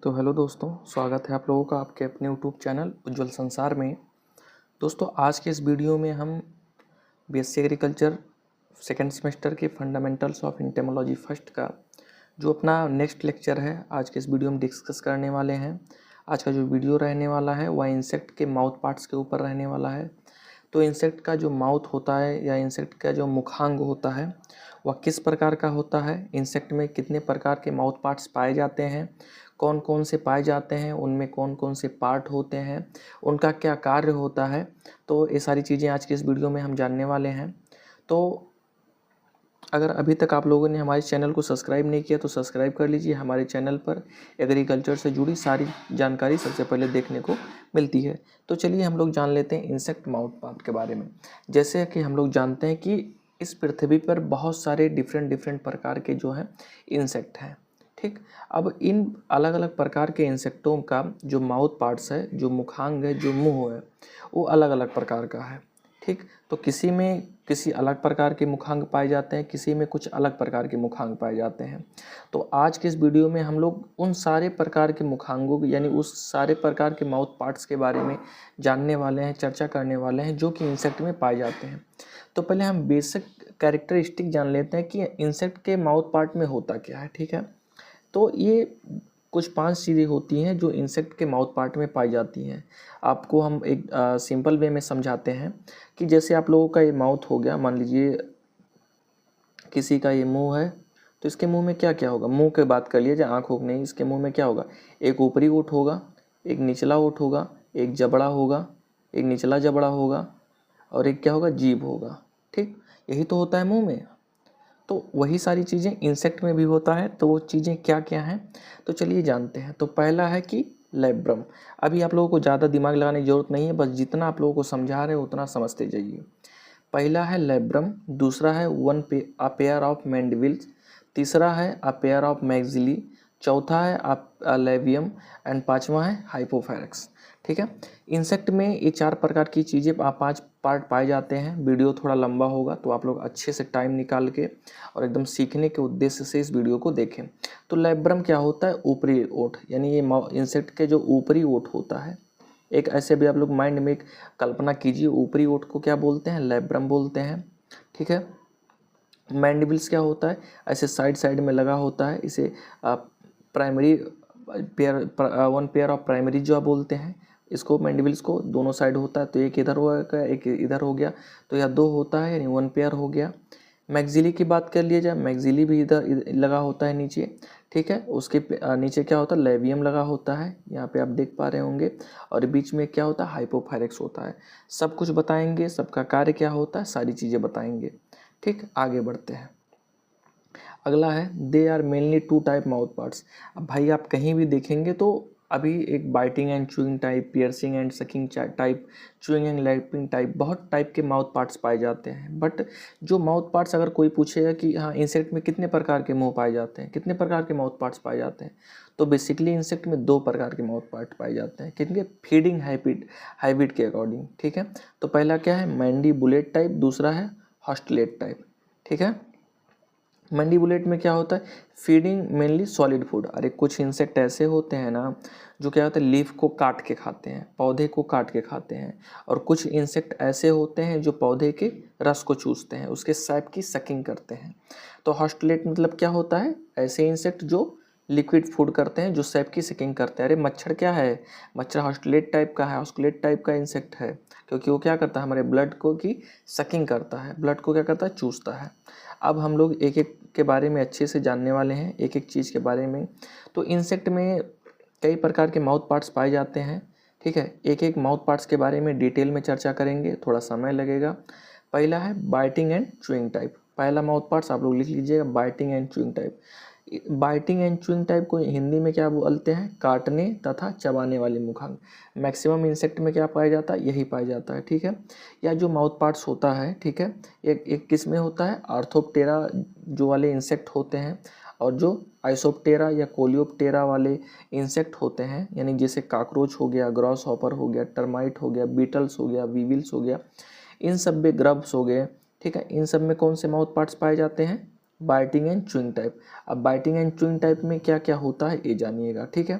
तो हेलो दोस्तों, स्वागत है आप लोगों का आपके अपने यूट्यूब चैनल उज्जवल संसार में। दोस्तों, आज के इस वीडियो में हम बीएससी एग्रीकल्चर सेकेंड सेमेस्टर के फंडामेंटल्स ऑफ एंटेमोलॉजी फर्स्ट का जो अपना नेक्स्ट लेक्चर है, आज के इस वीडियो में डिस्कस करने वाले हैं। आज का जो वीडियो रहने वाला है वह इंसेक्ट के माउथ पार्ट्स के ऊपर रहने वाला है। तो इंसेक्ट का जो माउथ होता है या इंसेक्ट का जो मुखांग होता है वह किस प्रकार का होता है, इंसेक्ट में कितने प्रकार के माउथ पार्ट्स पाए जाते हैं, कौन कौन से पाए जाते हैं, उनमें कौन कौन से पार्ट होते हैं, उनका क्या कार्य होता है। तो ये सारी चीज़ें आज के इस वीडियो में हम जानने वाले हैं। तो अगर अभी तक आप लोगों ने हमारे चैनल को सब्सक्राइब नहीं किया तो सब्सक्राइब कर लीजिए। हमारे चैनल पर एग्रीकल्चर से जुड़ी सारी जानकारी सबसे पहले देखने को मिलती है। तो चलिए हम लोग जान लेते हैं इंसेक्ट माउथ पार्ट के बारे में। जैसे कि हम लोग जानते हैं कि इस पृथ्वी पर बहुत सारे डिफरेंट प्रकार के जो हैं इंसेक्ट हैं। ठीक, अब इन अलग अलग प्रकार के इंसेक्टों का जो माउथ पार्ट्स है, जो मुखांग है, जो मुंह है, वो अलग अलग प्रकार का है। ठीक, तो किसी में किसी अलग प्रकार के मुखांग पाए जाते हैं, किसी में कुछ अलग प्रकार के मुखांग पाए जाते हैं। तो आज के इस वीडियो में हम लोग उन सारे प्रकार के मुखांगों यानी उस सारे प्रकार के माउथ पार्ट्स के बारे में जानने वाले हैं, चर्चा करने वाले हैं जो कि इंसेक्ट में पाए जाते हैं। तो पहले हम बेसिक कैरेक्टरिस्टिक जान लेते हैं कि इंसेक्ट के माउथ पार्ट में होता क्या है। ठीक है, तो ये कुछ 5 चीज़ें होती हैं जो इंसेक्ट के माउथ पार्ट में पाई जाती हैं। आपको हम एक सिंपल वे में समझाते हैं कि जैसे आप लोगों का ये माउथ हो गया, मान लीजिए किसी का ये मुंह है, तो इसके मुंह में क्या क्या होगा। मुंह की बात कर लीजिए, आँख हो नहीं, इसके मुंह में क्या होगा, एक ऊपरी ओठ होगा, एक निचला ओठ होगा, एक जबड़ा होगा, एक निचला जबड़ा होगा और एक क्या होगा, जीभ होगा। ठीक, यही तो होता है मुंह में। तो वही सारी चीज़ें इंसेक्ट में भी होता है। तो वो चीज़ें क्या क्या हैं, तो चलिए जानते हैं। तो पहला है कि लेब्रम। अभी आप लोगों को ज़्यादा दिमाग लगाने की जरूरत नहीं है, बस जितना आप लोगों को समझा रहे हैं उतना समझते जाइए। पहला है लेब्रम, दूसरा है अ पेयर ऑफ मैंडिबिल्स, तीसरा है अ पेयर ऑफ मैक्सिली, चौथा है लेवियम एंड पांचवा है हाइपोफेरेक्स। ठीक है, इंसेक्ट में ये 4 प्रकार की चीज़ें 5 पार्ट पाए जाते हैं। वीडियो थोड़ा लंबा होगा तो आप लोग अच्छे से टाइम निकाल के और एकदम सीखने के उद्देश्य से इस वीडियो को देखें। तो लेब्रम क्या होता है, ऊपरी ओठ, यानी ये इंसेक्ट के जो ऊपरी ओठ होता है। एक ऐसे भी आप लोग माइंड में एक कल्पना कीजिए, ऊपरी ओठ को क्या बोलते हैं, लेब्रम बोलते हैं। ठीक है, मैंडिबल्स क्या होता है, ऐसे साइड साइड में लगा होता है, इसे primary one pair of primary जो आप बोलते हैं इसको, मैंडिबल्स को दोनों साइड होता है। तो एक इधर होगा एक इधर हो गया, तो यह 2 होता है यानी 1 पेयर हो गया। मैक्सिली की बात कर लिया जाए, मैक्सिली भी इधर लगा होता है नीचे। ठीक है, उसके नीचे क्या होता है, लेवियम लगा होता है, यहाँ पे आप देख पा रहे होंगे। और बीच में क्या होता है, हाइपोफायरेक्स होता है। सब कुछ बताएंगे, सबका कार्य क्या होता है, सारी चीज़ें बताएंगे। ठीक, आगे बढ़ते हैं। अगला है they are mainly 2 type mouth parts. अब भाई आप कहीं भी देखेंगे तो अभी एक biting and chewing type, piercing and sucking type, chewing and lapping type, बहुत टाइप के माउथ पार्ट्स पाए जाते हैं। बट जो माउथ पार्ट्स अगर कोई पूछेगा कि हाँ इंसेक्ट में कितने प्रकार के मुंह पाए जाते हैं, कितने प्रकार के माउथ पार्ट्स पाए जाते हैं, तो बेसिकली इंसेक्ट में 2 प्रकार के माउथ पार्ट पाए जाते हैं। कितने, फीडिंग हाइब्रिड के अकॉर्डिंग। ठीक है, तो पहला क्या है, मैंडीबुलेट टाइप, दूसरा है हॉस्टलेट टाइप। ठीक है, मैंडीबुलेट में क्या होता है, फीडिंग मेनली सॉलिड फूड। अरे कुछ इंसेक्ट ऐसे होते हैं ना जो क्या होता है, लीफ को काट के खाते हैं, पौधे को काट के खाते हैं। और कुछ इंसेक्ट ऐसे होते हैं जो पौधे के रस को चूसते हैं, उसके सैप की सकिंग करते हैं। तो हॉस्टलेट मतलब क्या होता है, ऐसे इंसेक्ट जो लिक्विड फूड करते हैं, जो सैप की सकिंग करते हैं। अरे मच्छर क्या है, मच्छर हॉस्टलेट टाइप का है, हॉस्टलेट टाइप का इंसेक्ट है, क्योंकि वो क्या करता है, हमारे ब्लड को की सकिंग करता है, ब्लड को क्या करता है, चूसता है। अब हम लोग एक एक के बारे में अच्छे से जानने वाले हैं, एक एक चीज़ के बारे में। तो इंसेक्ट में कई प्रकार के माउथ पार्ट्स पाए जाते हैं। ठीक है, एक एक माउथ पार्ट्स के बारे में डिटेल में चर्चा करेंगे, थोड़ा समय लगेगा। पहला है बाइटिंग एंड च्यूइंग टाइप। पहला माउथ पार्ट्स आप लोग लिख लीजिएगा, biting and chewing type. Biting and chewing type को हिंदी में क्या बोलते हैं, काटने तथा चबाने वाले मुखांग। मैक्सिमम इंसेक्ट में क्या पाया जाता है, यही पाया जाता है। ठीक है, या जो माउथ पार्ट्स होता है, ठीक है, एक किस में होता है, आर्थोप्टेरा जो वाले इंसेक्ट होते हैं, और जो आइसोप्टेरा या कोलियोप्टेरा वाले इंसेक्ट होते हैं, यानी जैसे काकरोच हो गया, ग्रॉस हॉपर हो गया, टर्माइट हो गया, बीटल्स हो गया, वीविल्स हो गया, इन सब में ग्रब्स हो गए। ठीक है, इन सब में कौन से माउथ पार्ट्स पाए जाते हैं, बाइटिंग एंड च्यूइंग टाइप। अब बाइटिंग एंड च्यूइंग टाइप में क्या क्या होता है ये जानिएगा। ठीक है,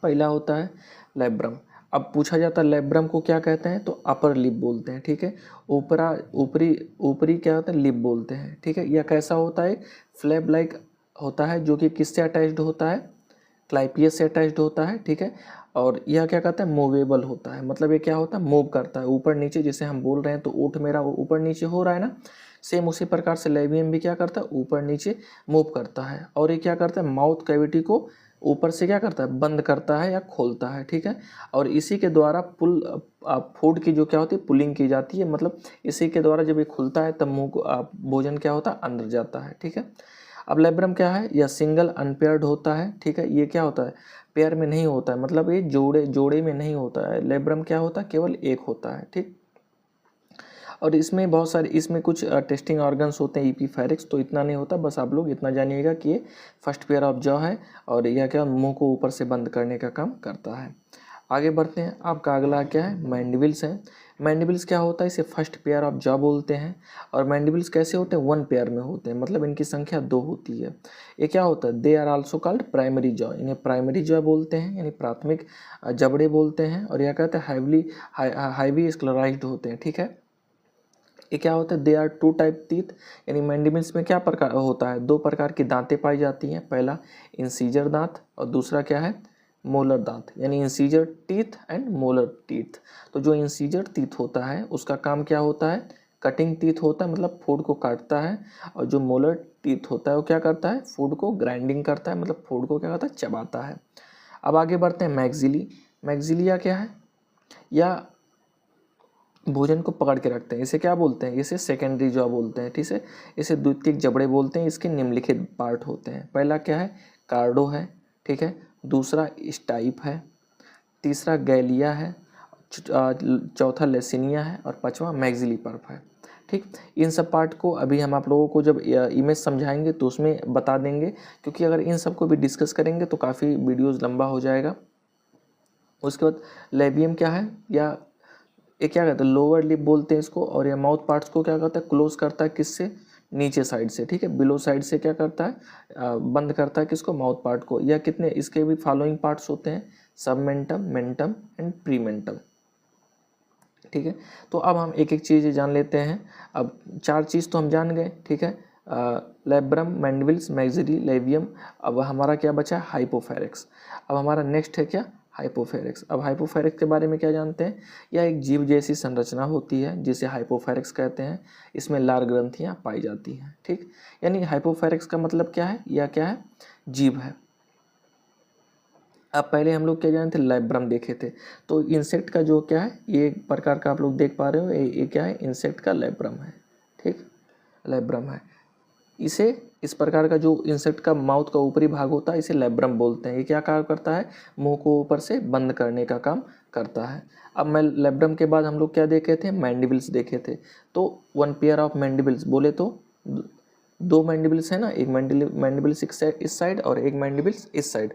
पहला होता है लैब्रम। अब पूछा जाता है लैब्रम को क्या कहते हैं, तो अपर लिप बोलते हैं, ठीक है। ऊपरी ऊपरी क्या होता है, लिप बोलते हैं, ठीक है। यह कैसा होता है, फ्लैप लाइक होता है, जो कि किससे अटैच्ड होता है, क्लाइपियस से अटैच्ड होता है, ठीक है। और यह क्या कहता है, मूवेबल होता है, मतलब ये क्या होता है, मूव करता है ऊपर नीचे। जैसे हम बोल रहे हैं तो ओठ मेरा ऊपर नीचे हो रहा है ना, सेम उसी प्रकार से लेबियम भी क्या करता है, ऊपर नीचे मूव करता है। और ये क्या करता है, माउथ कैविटी को ऊपर से क्या करता है, बंद करता है या खोलता है, ठीक है। और इसी के द्वारा फूड की जो क्या होती है, पुलिंग की जाती है, मतलब इसी के द्वारा जब ये खुलता है तब मुंह को भोजन क्या होता है, अंदर जाता है, ठीक है। अब लैब्रम क्या है, यह सिंगल अनपेयर्ड होता है, ठीक है। ये क्या होता है, पेयर में नहीं होता है, मतलब ये जोड़े में नहीं होता है। लैब्रम क्या होता है, केवल एक होता है, ठीक। और इसमें बहुत सारे, इसमें कुछ टेस्टिंग ऑर्गन्स होते हैं ईपीफेरिक्स, तो इतना नहीं होता, बस आप लोग इतना जानिएगा कि ये फर्स्ट पेयर ऑफ जॉ है और यह क्या मुंह को ऊपर से बंद करने का काम करता है। आगे बढ़ते हैं, आपका अगला क्या है, मैंडिबल्स है। मैंडिबल्स क्या होता है, इसे फर्स्ट पेयर ऑफ जॉ बोलते हैं। और मैंडिबल्स कैसे होते हैं, वन पेयर में होते हैं, मतलब इनकी संख्या 2 होती है। ये क्या होता है, they are also called primary jaw, इन्हें प्राइमरी जॉ बोलते हैं, यानी प्राथमिक जबड़े बोलते हैं। और यह कहते हैं हाईवी स्क्लेराइज्ड होते हैं, ठीक है। ये क्या होता है, they are two type teeth, यानी मैंडिबल्स में क्या प्रकार होता है, 2 प्रकार की दांतें पाई जाती हैं। पहला इंसीजर दांत और दूसरा क्या है, मोलर दांत, यानी incisor teeth and molar teeth. तो जो इंसीजर टीथ होता है उसका काम क्या होता है, कटिंग टीथ होता है, मतलब फूड को काटता है। और जो मोलर टीथ होता है वो क्या करता है, फूड को ग्राइंडिंग करता है, मतलब फूड को क्या करता है, चबाता है। अब आगे बढ़ते हैं, मैक्सिली। मैक्सिलिया क्या है, या भोजन को पकड़ के रखते हैं, इसे क्या बोलते हैं, इसे सेकेंडरी जॉ बोलते हैं, ठीक है। इसे द्वितीयक जबड़े बोलते हैं। इसके निम्नलिखित पार्ट होते हैं, पहला क्या है, कार्डो है, ठीक है। दूसरा स्टाइप है, तीसरा गैलिया है, चौथा लेसिनिया है और पांचवा मैक्सिली पर्फ है, ठीक। इन सब पार्ट को अभी हम आप लोगों को जब इमेज समझाएंगे तो उसमें बता देंगे, क्योंकि अगर इन सब को भी डिस्कस करेंगे तो काफ़ी वीडियोज़ लंबा हो जाएगा। उसके बाद लेबियम क्या है, या ये क्या कहते हैं, लोअर लिप बोलते हैं इसको। और ये माउथ पार्ट्स को क्या करता है, क्लोज करता है, किससे, नीचे साइड से, ठीक है। बिलो साइड से क्या करता है, बंद करता है किसको, माउथ पार्ट को। या कितने इसके भी फॉलोइंग पार्ट्स होते हैं, सबमेंटम, मेंटम एंड प्रीमेंटम, ठीक है। तो अब हम एक एक चीज़ जान लेते हैं। अब 4 चीज़ तो हम जान गए, ठीक है, लैब्रम, मैंडिबल्स, मैक्सिली, लेबियम। अब हमारा क्या बचा, हाइपोफेरिक्स। अब हमारा नेक्स्ट है क्या, हाइपोफेरिक्स। अब हाइपोफेरिक्स के बारे में क्या जानते हैं, यह एक जीभ जैसी संरचना होती है जिसे हाइपोफेरिक्स कहते हैं। इसमें लार ग्रंथियाँ पाई जाती हैं, ठीक। यानी हाइपोफेरिक्स का मतलब क्या है, यह क्या है, जीभ है। अब पहले हम लोग क्या जाने थे, लैब्रम देखे थे। तो इंसेक्ट का जो क्या है, ये एक प्रकार का आप लोग देख पा रहे हो, ये क्या है, इंसेक्ट का लैब्रम है, ठीक, लैब्रम है। इसे इस प्रकार का जो इंसेक्ट का माउथ का ऊपरी भाग होता है इसे लैब्रम बोलते हैं। ये क्या काम करता है, मुंह को ऊपर से बंद करने का काम करता है। अब मैं लैब्रम के बाद हम लोग क्या देखे थे, मैंडिबल्स देखे थे। तो 1 पेयर ऑफ मैंडिबल्स बोले तो 2 मैंडिबल्स है ना, एक मैंडिबल्स इस साइड और एक मैंडिबल्स इस साइड।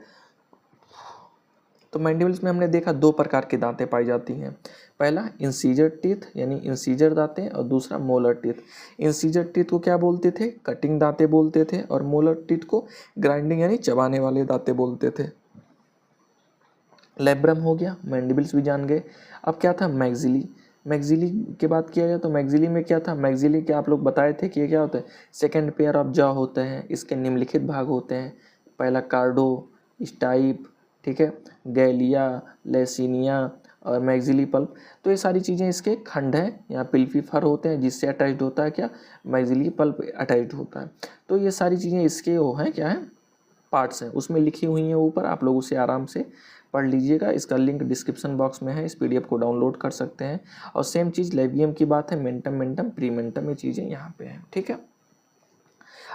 तो मैंडिबल्स में हमने देखा 2 प्रकार की दांतें पाई जाती हैं, पहला इंसीजर टीथ यानी इंसीजर दांतें और दूसरा मोलर टीथ। इंसीजर टीथ को क्या बोलते थे, कटिंग दांतें बोलते थे, और मोलर टीथ को ग्राइंडिंग यानी चबाने वाले दांतें बोलते थे। लैब्रम हो गया, मैंडिबल्स भी जान गए। अब क्या था, मैक्सिली। मैक्सिली की बात किया जाए तो मैक्सिली में क्या था, मैक्सिली के आप लोग बताए थे कि ये क्या होता है, सेकेंड पेयर ऑफ जॉ होते हैं। इसके निम्नलिखित भाग होते हैं, पहला कार्डो, स्टाइप, ठीक है, गैलिया, लेसिनिया और मैक्सिली पल्प। तो ये सारी चीज़ें इसके खंड हैं, यहाँ पिल्फी फर होते हैं जिससे अटैच्ड होता है क्या, मैक्सिली पल्प अटैच्ड होता है। तो ये सारी चीज़ें इसके वो हैं, क्या है, पार्ट्स हैं, उसमें लिखी हुई हैं ऊपर, आप लोग उसे आराम से पढ़ लीजिएगा। इसका लिंक डिस्क्रिप्शन बॉक्स में है, इस पीडीएफ को डाउनलोड कर सकते हैं। और सेम चीज़ लेबियम की बात है, मेंटम, प्रीमेंटम, ये चीज़ें यहाँ पे हैं, ठीक है।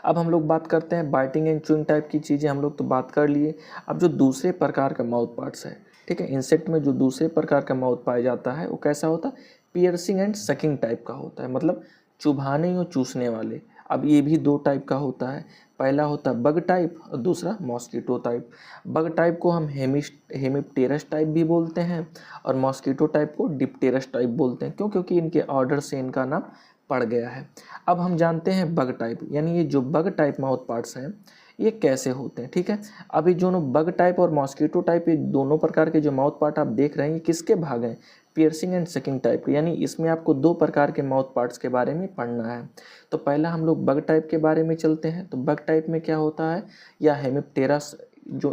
अब हम लोग बात करते हैं बाइटिंग एंड च्यूइंग टाइप की चीज़ें, हम लोग तो बात कर लिए। अब जो दूसरे प्रकार का माउथ पार्ट्स है, ठीक है, इंसेक्ट में जो दूसरे प्रकार का माउथ पाया जाता है वो कैसा होता है, पियर्सिंग एंड सकिंग टाइप का होता है, मतलब चुभाने और चूसने वाले। अब ये भी 2 टाइप का होता है, पहला होता है बग टाइप और दूसरा मॉस्किटो टाइप। बग टाइप को हम हेमिप्टेरस टाइप भी बोलते हैं और मॉस्किटो टाइप को डिप्टेरस टाइप बोलते हैं। क्यों, क्योंकि इनके ऑर्डर से इनका नाम पड़ गया है। अब हम जानते हैं बग टाइप, यानी ये जो बग टाइप माउथ पार्ट्स हैं ये कैसे होते हैं, ठीक है। अभी जो बग टाइप और मॉस्किटो टाइप, ये दोनों प्रकार के जो माउथ पार्ट आप देख रहे हैं, ये किसके भाग हैं, पियर्सिंग एंड सकिंग टाइप के। यानी इसमें आपको दो प्रकार के माउथ पार्ट्स के बारे में पढ़ना है। तो पहला हम लोग बग टाइप के बारे में चलते हैं। तो बग टाइप में क्या होता है, या हेमिप्टेरस जो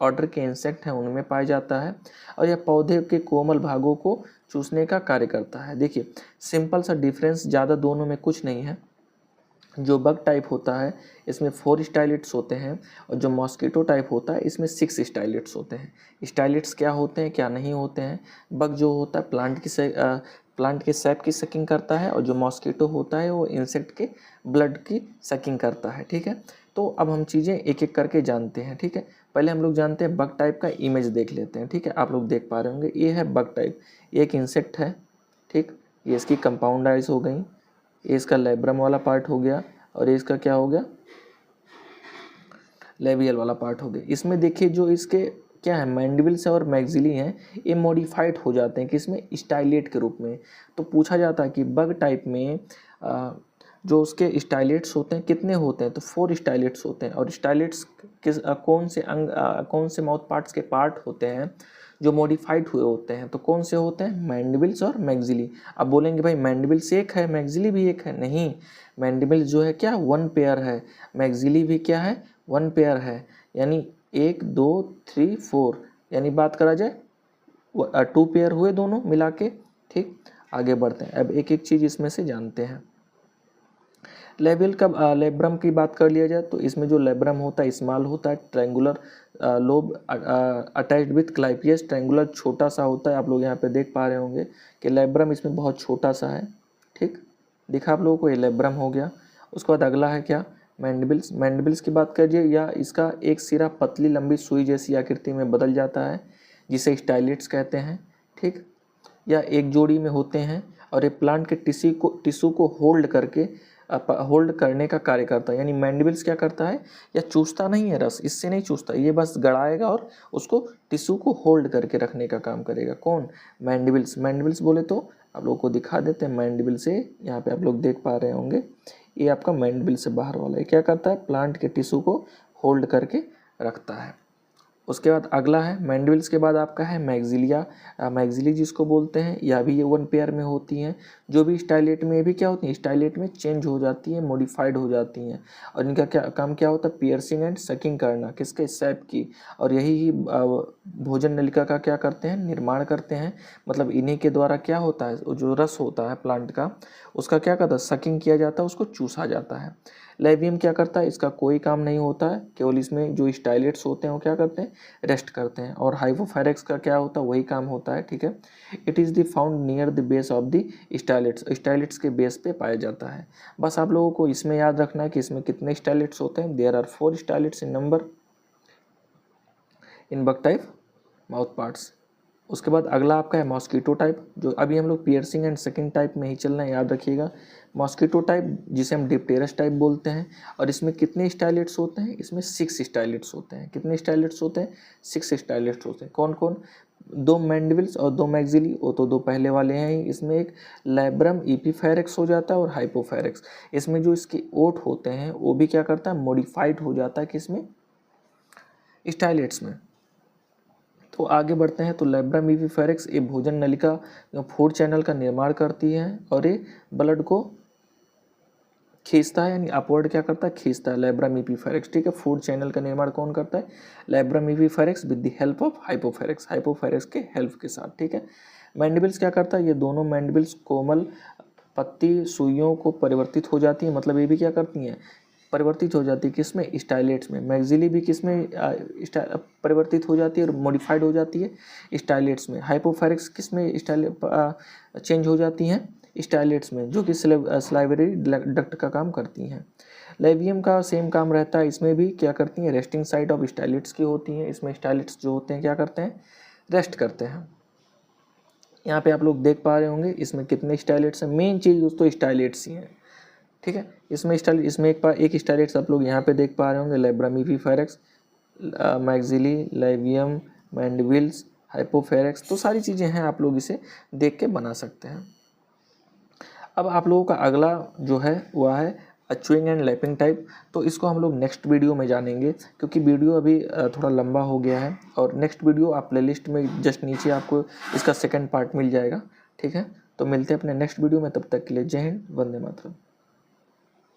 ऑर्डर के इंसेक्ट हैं उनमें पाया जाता है, और यह पौधे के कोमल भागों को चूसने का कार्य करता है। देखिए सिंपल सा डिफरेंस, ज़्यादा दोनों में कुछ नहीं है। जो बग टाइप होता है इसमें 4 स्टाइलेट्स होते हैं, और जो मॉस्किटो टाइप होता है इसमें 6 स्टाइलेट्स होते हैं। स्टाइलेट्स क्या होते हैं क्या नहीं होते हैं, बग जो होता है प्लांट के सैप की सकिंग करता है, और जो मॉस्किटो होता है वो इंसेक्ट के ब्लड की सकिंग करता है, ठीक है। तो अब हम चीज़ें एक एक करके जानते हैं, ठीक है। पहले हम लोग जानते हैं बग टाइप का इमेज देख लेते हैं, ठीक है। आप लोग देख पा रहे होंगे, ये है बग टाइप, ये एक इंसेक्ट है, ठीक। ये इसकी कंपाउंड आइज हो गई, ये इसका लेब्रम वाला पार्ट हो गया, और ये इसका क्या हो गया, लेबियल वाला पार्ट हो गया। इसमें देखिए जो इसके क्या है, मैंडिबल्स और मैक्सिली हैं, ये मॉडिफाइड हो जाते हैं किसमें, स्टाइलेट के रूप में। तो पूछा जाता है कि बग टाइप में जो उसके स्टाइलेट्स होते हैं कितने होते हैं, तो 4 स्टाइलेट्स होते हैं। और स्टाइलेट्स किस कौन से माउथ पार्ट्स के पार्ट होते हैं जो मॉडिफाइड हुए होते हैं, तो कौन से होते हैं, मैंडिबल्स और मैक्सिली। अब बोलेंगे भाई मैंडिबल्स एक है मैक्सिली भी एक है, नहीं, मैंडिबल्स जो है क्या 1 पेयर है, मैक्सिली भी क्या है 1 पेयर है। यानी 1 2 3 4, यानी बात करा जाए 2 पेयर हुए दोनों मिला के, ठीक। आगे बढ़ते हैं, अब एक एक चीज़ इसमें से जानते हैं। लेबियल का लेब्रम की बात कर लिया जाए तो इसमें जो लेब्रम होता है स्मॉल होता है, triangular lobe attached with clypeus, triangular छोटा सा होता है। आप लोग यहाँ पे देख पा रहे होंगे कि लेब्रम इसमें बहुत छोटा सा है, ठीक। दिखा आप लोगों को, ये लेब्रम हो गया। उसके बाद अगला है क्या, मैंडिबल्स। मैंडिबल्स की बात करिए, या इसका एक सिरा पतली लंबी सुई जैसी आकृति में बदल जाता है, जिसे स्टाइलेट्स कहते हैं, ठीक। या एक जोड़ी में होते हैं, और ये प्लांट के टिश्यू को होल्ड करने का कार्य करता है। यानी मैंडिबल्स क्या करता है, या चूसता नहीं है रस, इससे नहीं चूसता, ये बस गड़ाएगा और उसको टिश्यू को होल्ड करके रखने का काम करेगा। कौन, मैंडिबल्स। मैंडिबल्स बोले तो आप लोगों को दिखा देते हैं, मैंडिबल से यहाँ पे आप लोग देख पा रहे होंगे, ये आपका मैंडिबल से बाहर वाला, ये क्या करता है, प्लांट के टिश्यू को होल्ड करके रखता है। उसके बाद अगला है मैंडिबल्स के बाद आपका है मैक्सिलिया। मैक्सिली जिसको बोलते हैं, यह भी ये 1 पेयर में होती हैं। जो भी स्टाइलेट में, ये भी क्या होती हैं, स्टाइलेट में चेंज हो जाती है, मॉडिफाइड हो जाती हैं। और इनका क्या काम क्या होता है, पियर्सिंग एंड सकिंग करना, किसके, सैप की। और यही ही भोजन नलिका का क्या करते हैं, निर्माण करते हैं। मतलब इन्हीं के द्वारा क्या होता है, जो रस होता है प्लांट का, उसका क्या करता है, सकिंग किया जाता है, उसको चूसा जाता है। लेबियम क्या करता है, इसका कोई काम नहीं होता है, केवल इसमें जो स्टाइलेट्स होते हैं वो क्या करते हैं, रेस्ट करते हैं। और हाइपोफेरेक्स का क्या होता है, वही काम होता है, ठीक है। It is the found near the base of the stylets, stylets के बेस पे पाया जाता है। बस आप लोगों को इसमें याद रखना है कि इसमें कितने स्टाइलेट्स होते हैं, there are 4 stylets in number in bug type mouth parts. उसके बाद अगला आपका है मॉस्किटो टाइप, जो अभी हम लोग पियर्सिंग एंड सकिंग टाइप में ही चलना है, याद रखिएगा। मॉस्किटो टाइप जिसे हम डिप्टेरस टाइप बोलते हैं, और इसमें कितने स्टाइलेट्स होते हैं, इसमें 6 स्टाइलेट्स होते हैं। कितने स्टाइलेट्स होते हैं, 6 स्टाइलेट्स होते हैं। कौन कौन, 2 मैंडिबल्स और 2 मैक्सिली, वो तो 2 पहले वाले हैं ही। इसमें एक लेब्रम इपीफेरेक्स हो जाता है, और हाइपोफेरेक्स। इसमें जो इसके ओट होते हैं वो भी क्या करता है, मॉडिफाइड हो जाता है, किसमें, स्टाइलेट्स में। तो आगे बढ़ते हैं, तो लेब्रम इपीफेरेक्स ये भोजन नलिका फूड चैनल का निर्माण करती है, और ये ब्लड को खींचता है, यानी अपवर्ड क्या करता है, खींचता है, लेब्रम इपीफेरेक्स, ठीक है। फूड चैनल का निर्माण कौन करता है, labrum epipharynx with the help of hypopharynx, hypopharynx के हेल्प के साथ, ठीक है। मैंडिबल्स क्या करता है, ये दोनों मैंडिबल्स कोमल पत्ती सुइयों को परिवर्तित हो जाती है, मतलब ये भी क्या करती हैं, परिवर्तित हो जाती है, किसमें, स्टाइलेट्स में। मैक्सिली भी किसमें परिवर्तित हो जाती है और मॉडिफाइड हो जाती है, स्टाइलेट्स में। हाइपोफेरेक्स किसमें चेंज हो जाती हैं, स्टाइलेट्स में, जो कि स्लाइवरी डक्ट का काम करती हैं। लेबियम का सेम काम रहता है, इसमें भी क्या करती हैं, रेस्टिंग साइट ऑफ स्टाइलेट्स की होती हैं। इसमें स्टाइलेट्स जो होते हैं क्या करते हैं, रेस्ट करते हैं। यहाँ पे आप लोग देख पा रहे होंगे इसमें कितने स्टाइलेट्स हैं, मेन चीज़ दोस्तों स्टाइलेट्स ही हैं, ठीक है। इसमें एक स्टाइलेट्स आप लोग यहाँ पे देख पा रहे होंगे, लेब्रम इपीफेरेक्स, मैक्सिली, लेबियम, मैंडिबल्स, हाइपोफेरेक्स, तो सारी चीज़ें हैं, आप लोग इसे देख के बना सकते हैं। अब आप लोगों का अगला जो है वह है चूइंग एंड लैपिंग टाइप, तो इसको हम लोग नेक्स्ट वीडियो में जानेंगे, क्योंकि वीडियो अभी थोड़ा लंबा हो गया है। और नेक्स्ट वीडियो आप प्लेलिस्ट में जस्ट नीचे आपको इसका सेकंड पार्ट मिल जाएगा। ठीक है, तो मिलते हैं अपने नेक्स्ट वीडियो में, तब तक के लिए जय हिंद, वंदे मातरम।